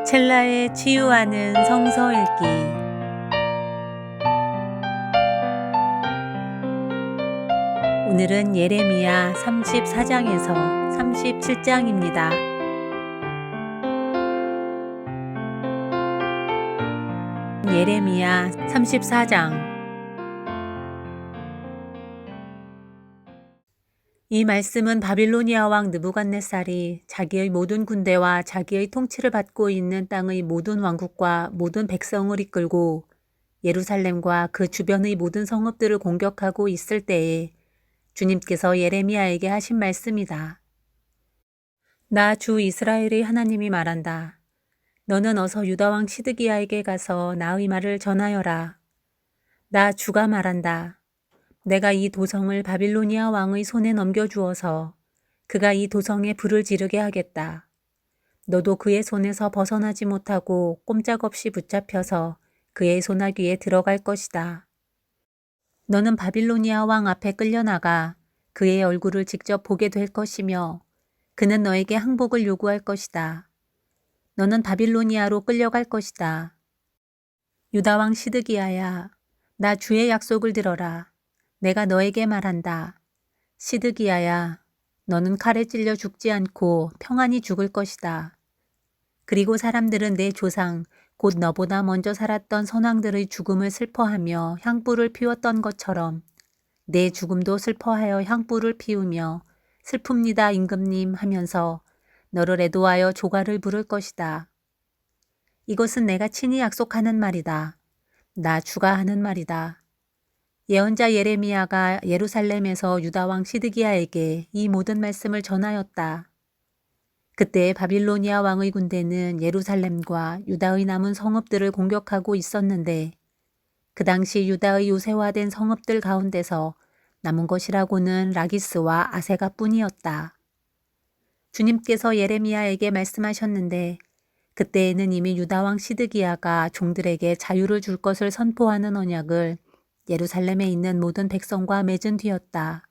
첼라에 치유하는 성서 읽기. 오늘은 예레미야 34장에서 37장입니다. 예레미야 34장. 이 말씀은 바빌로니아 왕 느부갓네살이 자기의 모든 군대와 자기의 통치를 받고 있는 땅의 모든 왕국과 모든 백성을 이끌고 예루살렘과 그 주변의 모든 성읍들을 공격하고 있을 때에 주님께서 예레미야에게 하신 말씀이다. 나 주 이스라엘의 하나님이 말한다. 너는 어서 유다 왕 시드기야에게 가서 나의 말을 전하여라. 나 주가 말한다. 내가 이 도성을 바빌로니아 왕의 손에 넘겨주어서 그가 이 도성에 불을 지르게 하겠다. 너도 그의 손에서 벗어나지 못하고 꼼짝없이 붙잡혀서 그의 소나귀에 들어갈 것이다. 너는 바빌로니아 왕 앞에 끌려나가 그의 얼굴을 직접 보게 될 것이며 그는 너에게 항복을 요구할 것이다. 너는 바빌로니아로 끌려갈 것이다. 유다 왕 시드기야야, 나 주의 약속을 들어라. 내가 너에게 말한다. 시드기야야, 너는 칼에 찔려 죽지 않고 평안히 죽을 것이다. 그리고 사람들은 내 조상, 곧 너보다 먼저 살았던 선왕들의 죽음을 슬퍼하며 향불을 피웠던 것처럼 내 죽음도 슬퍼하여 향불을 피우며 슬픕니다 임금님 하면서 너를 애도하여 조가를 부를 것이다. 이것은 내가 친히 약속하는 말이다. 나 주가 하는 말이다. 예언자 예레미야가 예루살렘에서 유다 왕 시드기야에게 이 모든 말씀을 전하였다. 그때 바빌로니아 왕의 군대는 예루살렘과 유다의 남은 성읍들을 공격하고 있었는데 그 당시 유다의 요새화된 성읍들 가운데서 남은 것이라고는 라기스와 아세가뿐이었다. 주님께서 예레미야에게 말씀하셨는데 그때에는 이미 유다 왕 시드기야가 종들에게 자유를 줄 것을 선포하는 언약을 예루살렘에 있는 모든 백성과 맺은 뒤였다.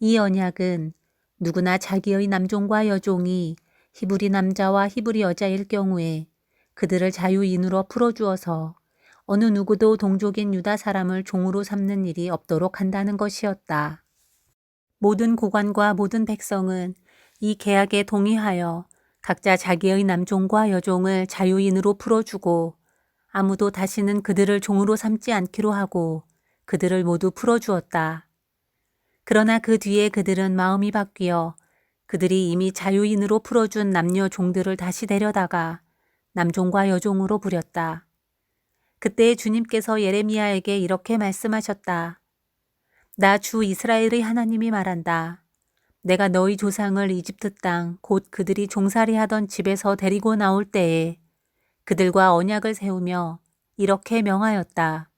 이 언약은 누구나 자기의 남종과 여종이 히브리 남자와 히브리 여자일 경우에 그들을 자유인으로 풀어주어서 어느 누구도 동족인 유다 사람을 종으로 삼는 일이 없도록 한다는 것이었다. 모든 고관과 모든 백성은 이 계약에 동의하여 각자 자기의 남종과 여종을 자유인으로 풀어주고 아무도 다시는 그들을 종으로 삼지 않기로 하고 그들을 모두 풀어주었다. 그러나 그 뒤에 그들은 마음이 바뀌어 그들이 이미 자유인으로 풀어준 남녀 종들을 다시 데려다가 남종과 여종으로 부렸다. 그때 주님께서 예레미야에게 이렇게 말씀하셨다. 나 주 이스라엘의 하나님이 말한다. 내가 너희 조상을 이집트 땅 곧 그들이 종살이하던 집에서 데리고 나올 때에 그들과 언약을 세우며 이렇게 명하였다.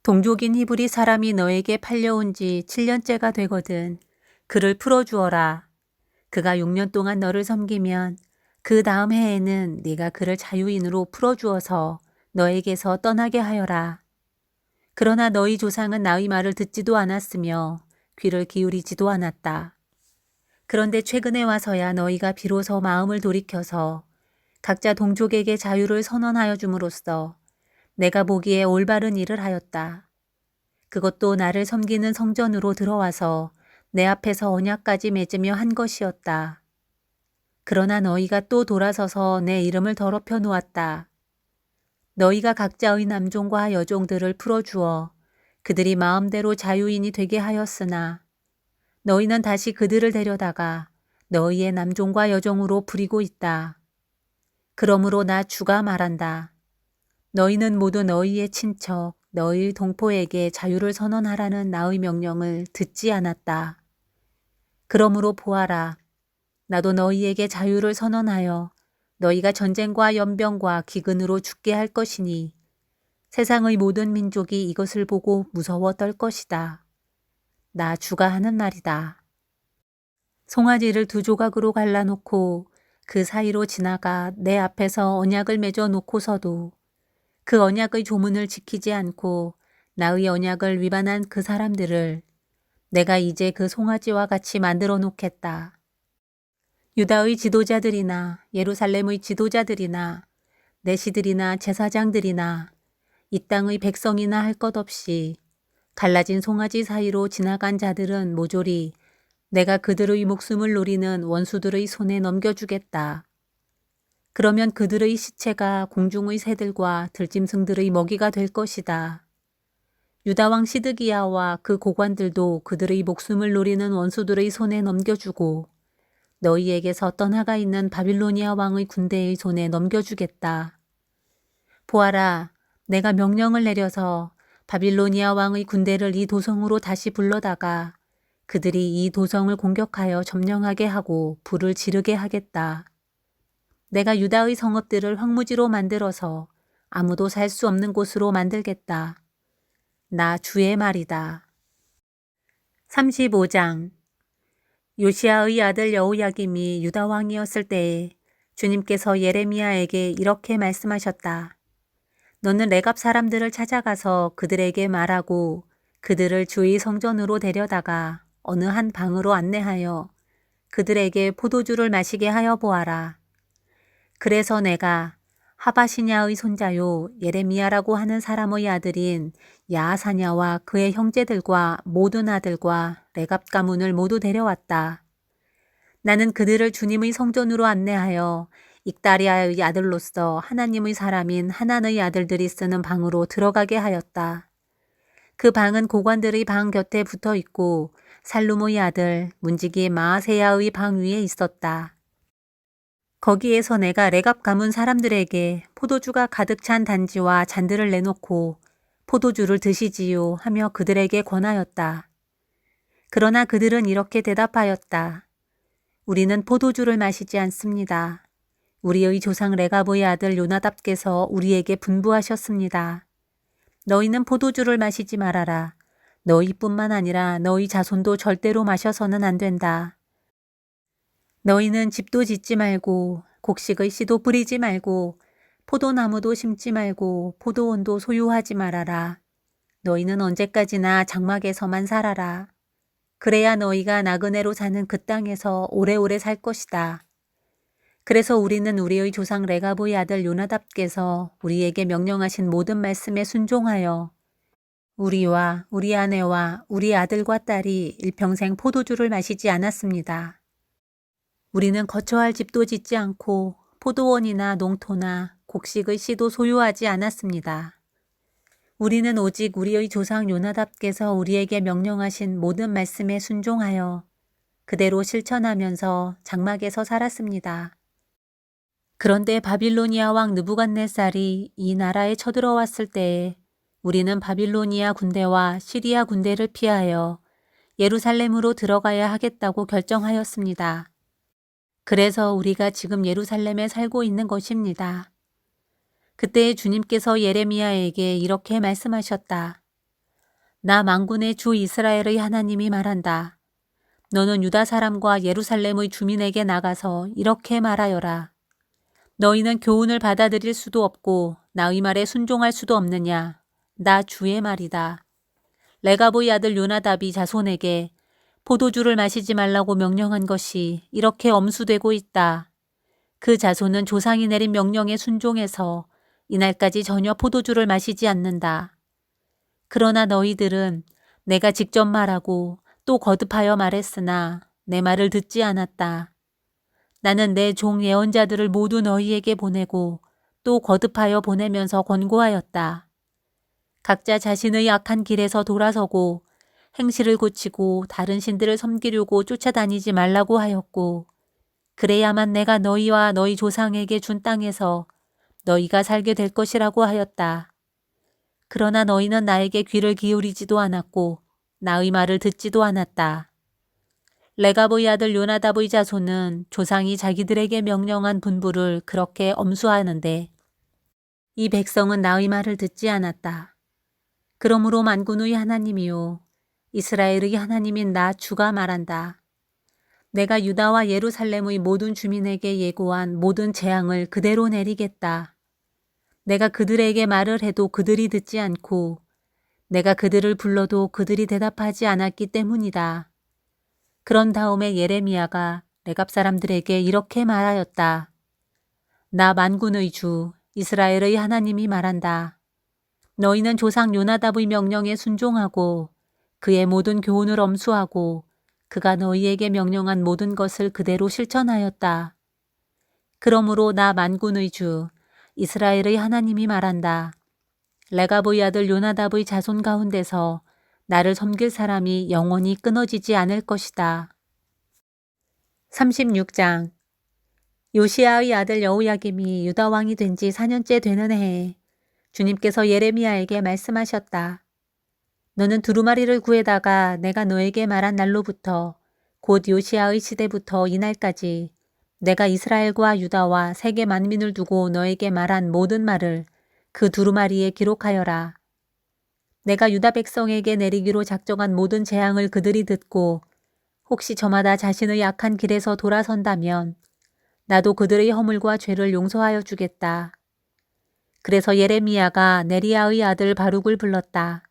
동족인 히브리 사람이 너에게 팔려온 지 7년째가 되거든 그를 풀어주어라. 그가 6년 동안 너를 섬기면 그 다음 해에는 네가 그를 자유인으로 풀어주어서 너에게서 떠나게 하여라. 그러나 너희 조상은 나의 말을 듣지도 않았으며 귀를 기울이지도 않았다. 그런데 최근에 와서야 너희가 비로소 마음을 돌이켜서 각자 동족에게 자유를 선언하여 줌으로써 내가 보기에 올바른 일을 하였다. 그것도 나를 섬기는 성전으로 들어와서 내 앞에서 언약까지 맺으며 한 것이었다. 그러나 너희가 또 돌아서서 내 이름을 더럽혀 놓았다. 너희가 각자의 남종과 여종들을 풀어주어 그들이 마음대로 자유인이 되게 하였으나 너희는 다시 그들을 데려다가 너희의 남종과 여종으로 부리고 있다. 그러므로 나 주가 말한다. 너희는 모두 너희의 친척, 너희의 동포에게 자유를 선언하라는 나의 명령을 듣지 않았다. 그러므로 보아라. 나도 너희에게 자유를 선언하여 너희가 전쟁과 연병과 기근으로 죽게 할 것이니 세상의 모든 민족이 이것을 보고 무서워 떨 것이다. 나 주가 하는 말이다. 송아지를 2조각으로 갈라놓고 그 사이로 지나가 내 앞에서 언약을 맺어 놓고서도 그 언약의 조문을 지키지 않고 나의 언약을 위반한 그 사람들을 내가 이제 그 송아지와 같이 만들어 놓겠다. 유다의 지도자들이나 예루살렘의 지도자들이나 내시들이나 제사장들이나 이 땅의 백성이나 할 것 없이 갈라진 송아지 사이로 지나간 자들은 모조리 내가 그들의 목숨을 노리는 원수들의 손에 넘겨주겠다. 그러면 그들의 시체가 공중의 새들과 들짐승들의 먹이가 될 것이다. 유다왕 시드기야와 그 고관들도 그들의 목숨을 노리는 원수들의 손에 넘겨주고 너희에게서 떠나가 있는 바빌로니아 왕의 군대의 손에 넘겨주겠다. 보아라, 내가 명령을 내려서 바빌로니아 왕의 군대를 이 도성으로 다시 불러다가 그들이 이 도성을 공격하여 점령하게 하고 불을 지르게 하겠다. 내가 유다의 성읍들을 황무지로 만들어서 아무도 살 수 없는 곳으로 만들겠다. 나 주의 말이다. 35장. 요시야의 아들 여호야김이 유다 왕이었을 때에 주님께서 예레미야에게 이렇게 말씀하셨다. 너는 레갑 사람들을 찾아가서 그들에게 말하고 그들을 주의 성전으로 데려다가 어느 한 방으로 안내하여 그들에게 포도주를 마시게 하여 보아라. 그래서 내가 하바시냐의 손자요 예레미야라고 하는 사람의 아들인 야하사냐와 그의 형제들과 모든 아들과 레갑 가문을 모두 데려왔다. 나는 그들을 주님의 성전으로 안내하여 익다리아의 아들로서 하나님의 사람인 하난의 아들들이 쓰는 방으로 들어가게 하였다. 그 방은 고관들의 방 곁에 붙어 있고 살룸의 아들 문지기 마아세야의 방 위에 있었다. 거기에서 내가 레갑 가문 사람들에게 포도주가 가득 찬 단지와 잔들을 내놓고 포도주를 드시지요 하며 그들에게 권하였다. 그러나 그들은 이렇게 대답하였다. 우리는 포도주를 마시지 않습니다. 우리의 조상 레갑의 아들 요나답께서 우리에게 분부하셨습니다. 너희는 포도주를 마시지 말아라. 너희뿐만 아니라 너희 자손도 절대로 마셔서는 안 된다. 너희는 집도 짓지 말고 곡식의 씨도 뿌리지 말고 포도나무도 심지 말고 포도원도 소유하지 말아라. 너희는 언제까지나 장막에서만 살아라. 그래야 너희가 나그네로 사는 그 땅에서 오래오래 살 것이다. 그래서 우리는 우리의 조상 레갑의 아들 요나답께서 우리에게 명령하신 모든 말씀에 순종하여 우리와 우리 아내와 우리 아들과 딸이 일평생 포도주를 마시지 않았습니다. 우리는 거처할 집도 짓지 않고 포도원이나 농토나 곡식의 씨도 소유하지 않았습니다. 우리는 오직 우리의 조상 요나답께서 우리에게 명령하신 모든 말씀에 순종하여 그대로 실천하면서 장막에서 살았습니다. 그런데 바빌로니아 왕 느부갓네살이 이 나라에 쳐들어왔을 때에 우리는 바빌로니아 군대와 시리아 군대를 피하여 예루살렘으로 들어가야 하겠다고 결정하였습니다. 그래서 우리가 지금 예루살렘에 살고 있는 것입니다. 그때 주님께서 예레미야에게 이렇게 말씀하셨다. 나 만군의 주 이스라엘의 하나님이 말한다. 너는 유다 사람과 예루살렘의 주민에게 나가서 이렇게 말하여라. 너희는 교훈을 받아들일 수도 없고 나의 말에 순종할 수도 없느냐. 나 주의 말이다. 레갑의 아들 요나답이 자손에게 포도주를 마시지 말라고 명령한 것이 이렇게 엄수되고 있다. 그 자손은 조상이 내린 명령에 순종해서 이날까지 전혀 포도주를 마시지 않는다. 그러나 너희들은 내가 직접 말하고 또 거듭하여 말했으나 내 말을 듣지 않았다. 나는 내 종 예언자들을 모두 너희에게 보내고 또 거듭하여 보내면서 권고하였다. 각자 자신의 악한 길에서 돌아서고 행실을 고치고 다른 신들을 섬기려고 쫓아다니지 말라고 하였고 그래야만 내가 너희와 너희 조상에게 준 땅에서 너희가 살게 될 것이라고 하였다. 그러나 너희는 나에게 귀를 기울이지도 않았고 나의 말을 듣지도 않았다. 레갑의 아들 요나답의 자손은 조상이 자기들에게 명령한 분부를 그렇게 엄수하는데 이 백성은 나의 말을 듣지 않았다. 그러므로 만군의 하나님이요 이스라엘의 하나님인 나 주가 말한다. 내가 유다와 예루살렘의 모든 주민에게 예고한 모든 재앙을 그대로 내리겠다. 내가 그들에게 말을 해도 그들이 듣지 않고 내가 그들을 불러도 그들이 대답하지 않았기 때문이다. 그런 다음에 예레미야가 레갑 사람들에게 이렇게 말하였다. 나 만군의 주 이스라엘의 하나님이 말한다. 너희는 조상 요나답의 명령에 순종하고 그의 모든 교훈을 엄수하고 그가 너희에게 명령한 모든 것을 그대로 실천하였다. 그러므로 나 만군의 주 이스라엘의 하나님이 말한다. 레갑의 아들 요나답의 자손 가운데서 나를 섬길 사람이 영원히 끊어지지 않을 것이다. 36장 요시야의 아들 여호야김이 유다 왕이 된 지 4년째 되는 해에 주님께서 예레미야에게 말씀하셨다. 너는 두루마리를 구해다가 내가 너에게 말한 날로부터 곧 요시야의 시대부터 이날까지 내가 이스라엘과 유다와 세계 만민을 두고 너에게 말한 모든 말을 그 두루마리에 기록하여라. 내가 유다 백성에게 내리기로 작정한 모든 재앙을 그들이 듣고 혹시 저마다 자신의 악한 길에서 돌아선다면 나도 그들의 허물과 죄를 용서하여 주겠다. 그래서 예레미야가 네리야의 아들 바룩을 불렀다.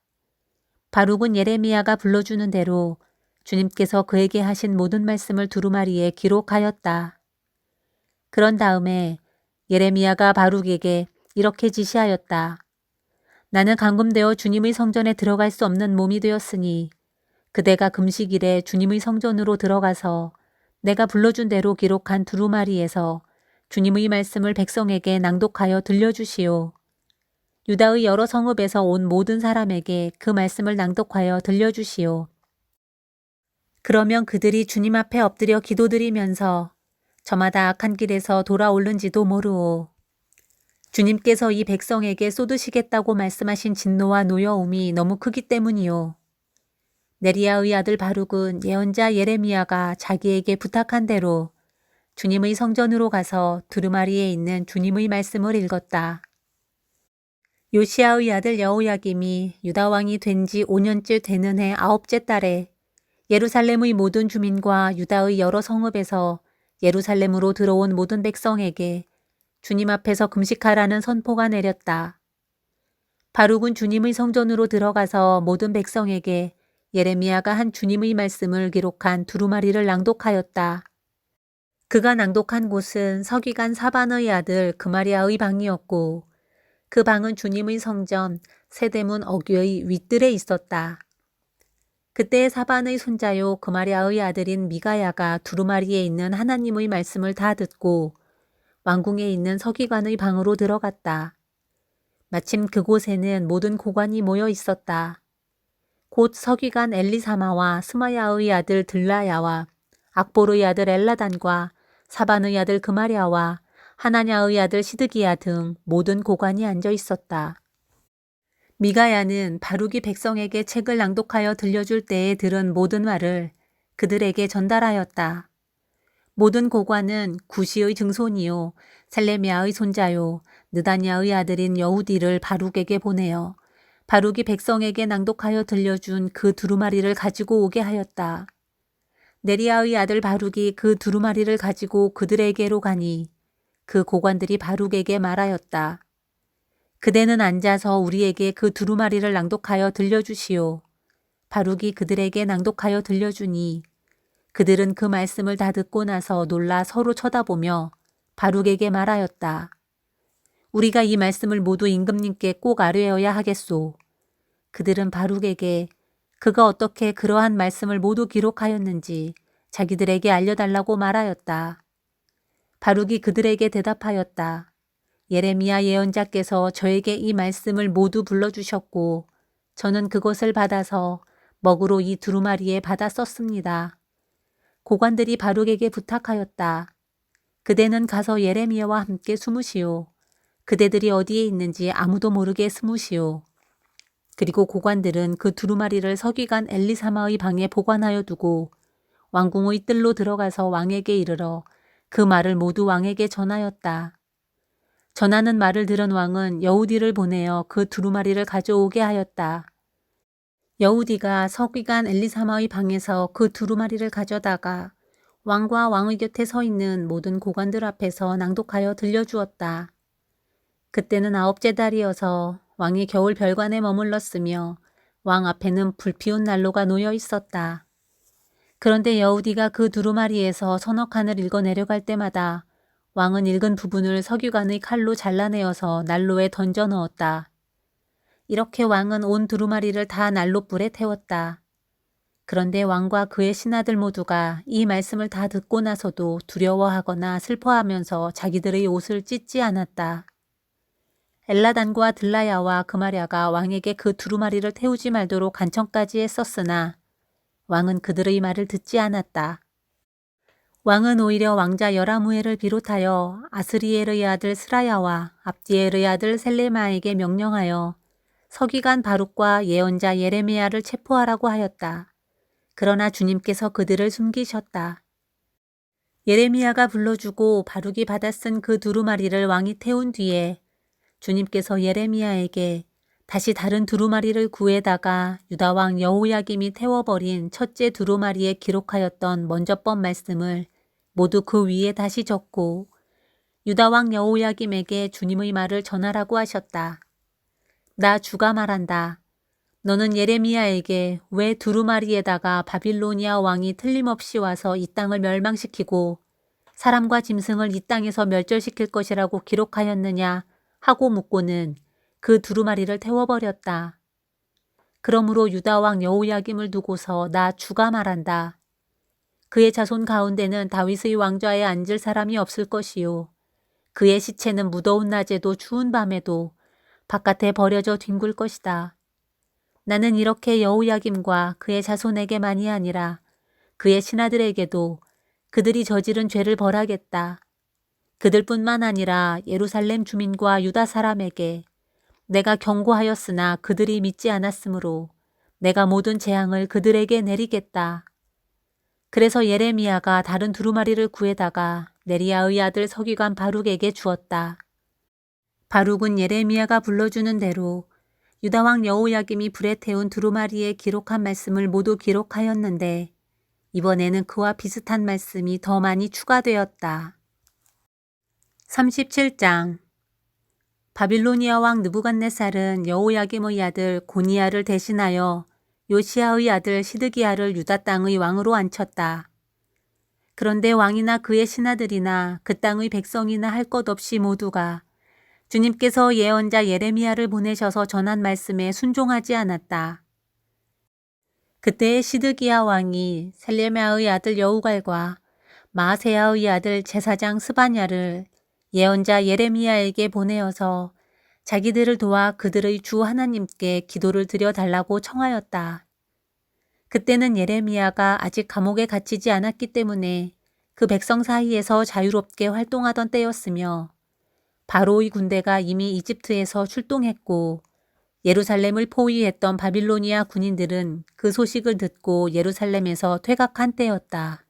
바룩은 예레미야가 불러주는 대로 주님께서 그에게 하신 모든 말씀을 두루마리에 기록하였다. 그런 다음에 예레미야가 바룩에게 이렇게 지시하였다. 나는 감금되어 주님의 성전에 들어갈 수 없는 몸이 되었으니 그대가 금식일에 주님의 성전으로 들어가서 내가 불러준 대로 기록한 두루마리에서 주님의 말씀을 백성에게 낭독하여 들려주시오. 유다의 여러 성읍에서 온 모든 사람에게 그 말씀을 낭독하여 들려주시오. 그러면 그들이 주님 앞에 엎드려 기도드리면서 저마다 악한 길에서 돌아오는지도 모르오. 주님께서 이 백성에게 쏟으시겠다고 말씀하신 진노와 노여움이 너무 크기 때문이오. 네리야의 아들 바룩은 예언자 예레미야가 자기에게 부탁한 대로 주님의 성전으로 가서 두루마리에 있는 주님의 말씀을 읽었다. 요시야의 아들 여호야김이 유다 왕이 된 지 5년째 되는 해 9째 달에 예루살렘의 모든 주민과 유다의 여러 성읍에서 예루살렘으로 들어온 모든 백성에게 주님 앞에서 금식하라는 선포가 내렸다. 바룩은 주님의 성전으로 들어가서 모든 백성에게 예레미야가 한 주님의 말씀을 기록한 두루마리를 낭독하였다. 그가 낭독한 곳은 서기관 사반의 아들 그마리아의 방이었고 그 방은 주님의 성전 세대문 어귀의 윗뜰에 있었다. 그때 사반의 손자요 그마리아의 아들인 미가야가 두루마리에 있는 하나님의 말씀을 다 듣고 왕궁에 있는 서기관의 방으로 들어갔다. 마침 그곳에는 모든 고관이 모여 있었다. 곧 서기관 엘리사마와 스마야의 아들 들라야와 악보르의 아들 엘라단과 사반의 아들 그마랴와 하나냐의 아들 시드기야 등 모든 고관이 앉아 있었다. 미가야는 바룩이 백성에게 책을 낭독하여 들려줄 때에 들은 모든 말을 그들에게 전달하였다. 모든 고관은 구시의 증손이요 셀레미야의 손자요 느다냐의 아들인 여우디를 바룩에게 보내어 바룩이 백성에게 낭독하여 들려준 그 두루마리를 가지고 오게 하였다. 네리야의 아들 바룩이 그 두루마리를 가지고 그들에게로 가니 그 고관들이 바룩에게 말하였다. 그대는 앉아서 우리에게 그 두루마리를 낭독하여 들려주시오. 바룩이 그들에게 낭독하여 들려주니 그들은 그 말씀을 다 듣고 나서 놀라 서로 쳐다보며 바룩에게 말하였다. 우리가 이 말씀을 모두 임금님께 꼭 아뢰어야 하겠소. 그들은 바룩에게 그가 어떻게 그러한 말씀을 모두 기록하였는지 자기들에게 알려달라고 말하였다. 바룩이 그들에게 대답하였다. 예레미야 예언자께서 저에게 이 말씀을 모두 불러주셨고 저는 그것을 받아서 먹으로 이 두루마리에 받아 썼습니다. 고관들이 바룩에게 부탁하였다. 그대는 가서 예레미야와 함께 숨으시오. 그대들이 어디에 있는지 아무도 모르게 숨으시오. 그리고 고관들은 그 두루마리를 서기관 엘리사마의 방에 보관하여 두고 왕궁의 뜰로 들어가서 왕에게 이르러 그 말을 모두 왕에게 전하였다. 전하는 말을 들은 왕은 여우디를 보내어 그 두루마리를 가져오게 하였다. 여우디가 서기관 엘리사마의 방에서 그 두루마리를 가져다가 왕과 왕의 곁에 서 있는 모든 고관들 앞에서 낭독하여 들려주었다. 그때는 9째 달이어서 왕이 겨울 별관에 머물렀으며 왕 앞에는 불피운 난로가 놓여 있었다. 그런데 여우디가 그 두루마리에서 서너 칸을 읽어 내려갈 때마다 왕은 읽은 부분을 서기관의 칼로 잘라내어서 난로에 던져 넣었다. 이렇게 왕은 온 두루마리를 다 난로불에 태웠다. 그런데 왕과 그의 신하들 모두가 이 말씀을 다 듣고 나서도 두려워하거나 슬퍼하면서 자기들의 옷을 찢지 않았다. 엘라단과 들라야와 그마랴가 왕에게 그 두루마리를 태우지 말도록 간청까지 했었으나 왕은 그들의 말을 듣지 않았다. 왕은 오히려 왕자 여라무엘을 비롯하여 아스리엘의 아들 스라야와 압디엘의 아들 셀레마에게 명령하여 서기관 바룩과 예언자 예레미야를 체포하라고 하였다. 그러나 주님께서 그들을 숨기셨다. 예레미야가 불러주고 바룩이 받아 쓴 그 두루마리를 왕이 태운 뒤에 주님께서 예레미야에게 다시 다른 두루마리를 구해다가 유다왕 여호야김이 태워버린 첫째 두루마리에 기록하였던 먼저번 말씀을 모두 그 위에 다시 적고 유다왕 여호야김에게 주님의 말을 전하라고 하셨다. 나 주가 말한다. 너는 예레미야에게 왜 두루마리에다가 바빌로니아 왕이 틀림없이 와서 이 땅을 멸망시키고 사람과 짐승을 이 땅에서 멸절시킬 것이라고 기록하였느냐 하고 묻고는 그 두루마리를 태워버렸다. 그러므로 유다왕 여호야김을 두고서 나 주가 말한다. 그의 자손 가운데는 다윗의 왕좌에 앉을 사람이 없을 것이요. 그의 시체는 무더운 낮에도 추운 밤에도 바깥에 버려져 뒹굴 것이다. 나는 이렇게 여호야김과 그의 자손에게만이 아니라 그의 신하들에게도 그들이 저지른 죄를 벌하겠다. 그들뿐만 아니라 예루살렘 주민과 유다 사람에게 내가 경고하였으나 그들이 믿지 않았으므로 내가 모든 재앙을 그들에게 내리겠다. 그래서 예레미야가 다른 두루마리를 구해다가 네리야의 아들 서기관 바룩에게 주었다. 바룩은 예레미야가 불러주는 대로 유다왕 여호야김이 불에 태운 두루마리에 기록한 말씀을 모두 기록하였는데 이번에는 그와 비슷한 말씀이 더 많이 추가되었다. 37장 바빌로니아 왕 느부갓네살은 여호야김의 아들 고니야를 대신하여 요시야의 아들 시드기야를 유다 땅의 왕으로 앉혔다. 그런데 왕이나 그의 신하들이나 그 땅의 백성이나 할 것 없이 모두가 주님께서 예언자 예레미야를 보내셔서 전한 말씀에 순종하지 않았다. 그때 시드기야 왕이 셀레미야의 아들 여우갈과 마아세야의 아들 제사장 스바냐를 예언자 예레미야에게 보내어서 자기들을 도와 그들의 주 하나님께 기도를 드려달라고 청하였다. 그때는 예레미야가 아직 감옥에 갇히지 않았기 때문에 그 백성 사이에서 자유롭게 활동하던 때였으며 바로의 군대가 이미 이집트에서 출동했고 예루살렘을 포위했던 바빌로니아 군인들은 그 소식을 듣고 예루살렘에서 퇴각한 때였다.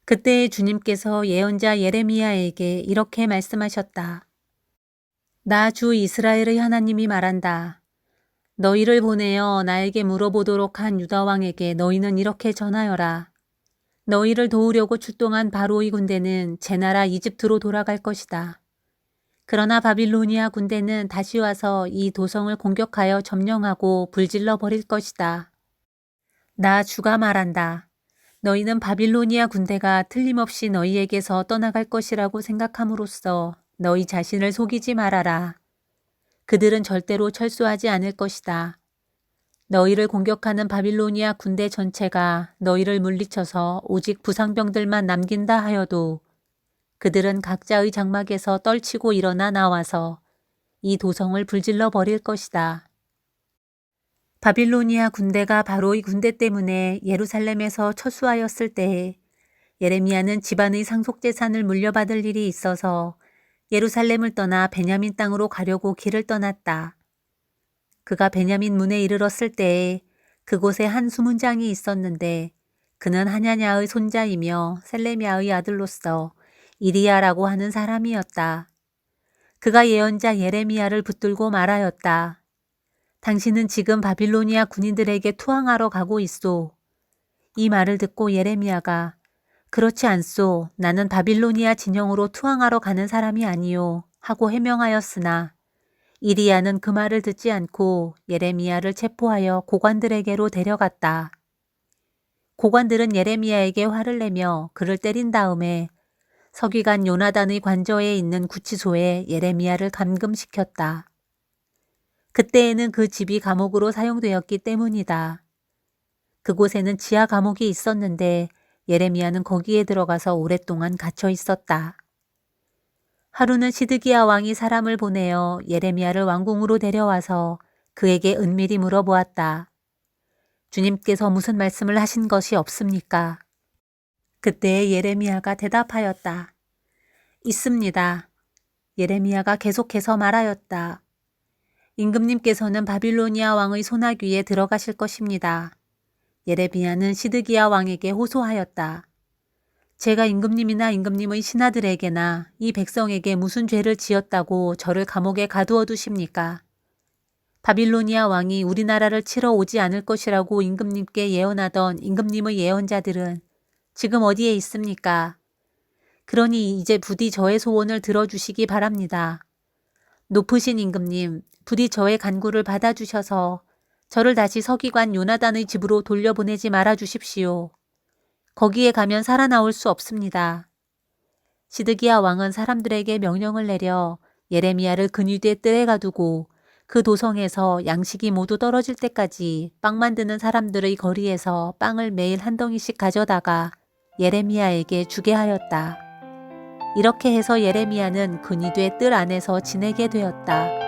그때 주님께서 예언자 예레미야에게 이렇게 말씀하셨다. 나 주 이스라엘의 하나님이 말한다. 너희를 보내어 나에게 물어보도록 한 유다 왕에게 너희는 이렇게 전하여라. 너희를 도우려고 출동한 바로의 군대는 제 나라 이집트로 돌아갈 것이다. 그러나 바빌로니아 군대는 다시 와서 이 도성을 공격하여 점령하고 불질러 버릴 것이다. 나 주가 말한다. 너희는 바빌로니아 군대가 틀림없이 너희에게서 떠나갈 것이라고 생각함으로써 너희 자신을 속이지 말아라. 그들은 절대로 철수하지 않을 것이다. 너희를 공격하는 바빌로니아 군대 전체가 너희를 물리쳐서 오직 부상병들만 남긴다 하여도 그들은 각자의 장막에서 떨치고 일어나 나와서 이 도성을 불질러 버릴 것이다. 바빌로니아 군대가 바로의 군대 때문에 예루살렘에서 철수하였을 때에 예레미야는 집안의 상속재산을 물려받을 일이 있어서 예루살렘을 떠나 베냐민 땅으로 가려고 길을 떠났다. 그가 베냐민 문에 이르렀을 때에 그곳에 한 수문장이 있었는데 그는 하냐냐의 손자이며 셀레미야의 아들로서 이리야라고 하는 사람이었다. 그가 예언자 예레미야를 붙들고 말하였다. 당신은 지금 바빌로니아 군인들에게 투항하러 가고 있소. 이 말을 듣고 예레미야가 그렇지 않소. 나는 바빌로니아 진영으로 투항하러 가는 사람이 아니요. 하고 해명하였으나 이리야는 그 말을 듣지 않고 예레미야를 체포하여 고관들에게로 데려갔다. 고관들은 예레미야에게 화를 내며 그를 때린 다음에 서기관 요나단의 관저에 있는 구치소에 예레미야를 감금시켰다. 그때에는 그 집이 감옥으로 사용되었기 때문이다. 그곳에는 지하 감옥이 있었는데 예레미야는 거기에 들어가서 오랫동안 갇혀 있었다. 하루는 시드기야 왕이 사람을 보내어 예레미야를 왕궁으로 데려와서 그에게 은밀히 물어보았다. 주님께서 무슨 말씀을 하신 것이 없습니까? 그때 예레미야가 대답하였다. 있습니다. 예레미야가 계속해서 말하였다. 임금님께서는 바빌로니아 왕의 소나귀에 들어가실 것입니다. 예레미야는 시드기야 왕에게 호소하였다. 제가 임금님이나 임금님의 신하들에게나 이 백성에게 무슨 죄를 지었다고 저를 감옥에 가두어 두십니까? 바빌로니아 왕이 우리나라를 치러 오지 않을 것이라고 임금님께 예언하던 임금님의 예언자들은 지금 어디에 있습니까? 그러니 이제 부디 저의 소원을 들어주시기 바랍니다. 높으신 임금님, 부디 저의 간구를 받아주셔서 저를 다시 서기관 요나단의 집으로 돌려보내지 말아 주십시오. 거기에 가면 살아나올 수 없습니다. 시드기야 왕은 사람들에게 명령을 내려 예레미야를 근위대 뜰에 가두고 그 도성에서 양식이 모두 떨어질 때까지 빵 만드는 사람들의 거리에서 빵을 매일 한 덩이씩 가져다가 예레미야에게 주게 하였다. 이렇게 해서 예레미야는 근위대 뜰 안에서 지내게 되었다.